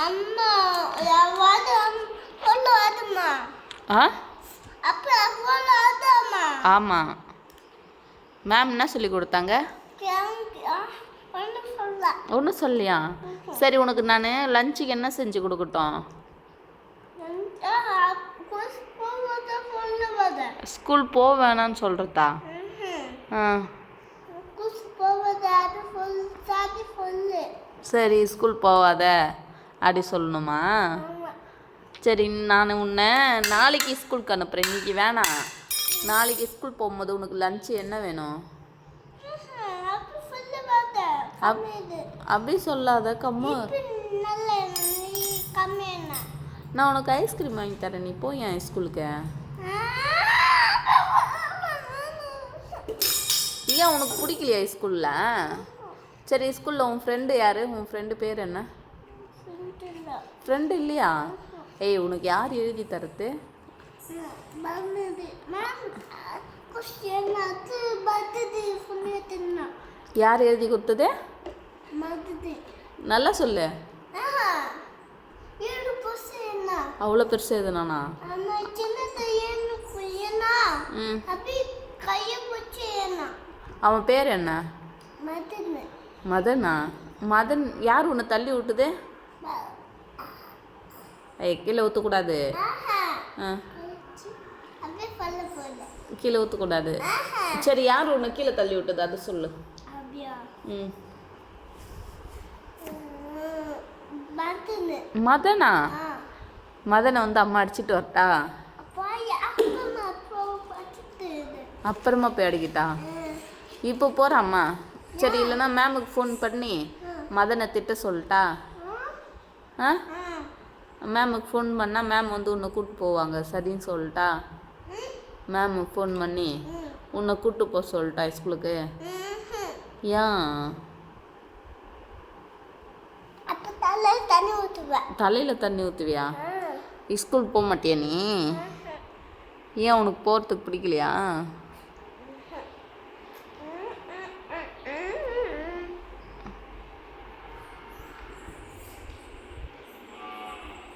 அம்மா சொல்லுவாதுமா. ஆ அப்பா சொல்லுவாதுமா. ஆமாம். மேம் என்ன சொல்லி கொடுத்தாங்க? ஒன்றும் சொல்லியா? சரி, உனக்கு நான் லஞ்சுக்கு என்ன செஞ்சு கொடுக்கட்டும்? ஸ்கூல் போக வேணான்னு சொல்கிறதா? ஆ சரி, ஸ்கூல் போகாத அப்படி சொல்லணுமா? சரி, நான் உன்னை நாளைக்கு ஸ்கூலுக்கு அனுப்புகிறேன், இன்றைக்கி வேணாம். நாளைக்கு ஸ்கூல் போகும்போது உனக்கு லஞ்சு என்ன வேணும்? அப்படி சொல்லாத கம்மு. நான் உனக்கு ஐஸ்கிரீம் வாங்கி தரேன், நீ போய் என் ஸ்கூலுக்கு. ஏன் உனக்கு பிடிக்கலையா ஸ்கூலில்? சரி, ஸ்கூலில் உன் ஃப்ரெண்டு யார்? உன் ஃப்ரெண்டு பேர் என்ன? ஃப்ரெண்டு இல்லையா? ஏய், உனக்கு யார் எழுதி தரது? யார் எழுதி கொடுத்தது? நல்லா சொல்லு. அவ்வளோ பெருசு எதுனானா? அவன் பேர் என்ன? மதனா? மதன் யார் உன்னை தள்ளி விட்டுது? கீழே ஊற்றக்கூடாது. கீழே ஊற்றக்கூடாது. சரி, யார் உன்னை கீழே தள்ளி விட்டது அது சொல்லு. மதனா? மதனை வந்து அம்மா அடிச்சுட்டு வரட்டா? அப்புறமா போய் அடிக்கிட்டா? இப்போ போகிறாம்மா. சரி, இல்லைன்னா மேமுக்கு ஃபோன் பண்ணி மதனை திட்ட சொல்லிட்டா? ஆ மேமுக்கு ஃபோன் பண்ணால் மேம் வந்து உன்னை கூப்பிட்டு போவாங்க, சரின்னு சொல்லிட்டா? மேமுக்கு ஃபோன் பண்ணி உன்னை கூப்பிட்டு போக சொல்லிட்டா ஸ்கூலுக்கு? ஏன் தலையில் தண்ணி ஊற்றுவியா? ஸ்கூல் போக மாட்டியா நீ? ஏன் உனக்கு போகிறதுக்கு பிடிக்கலையா?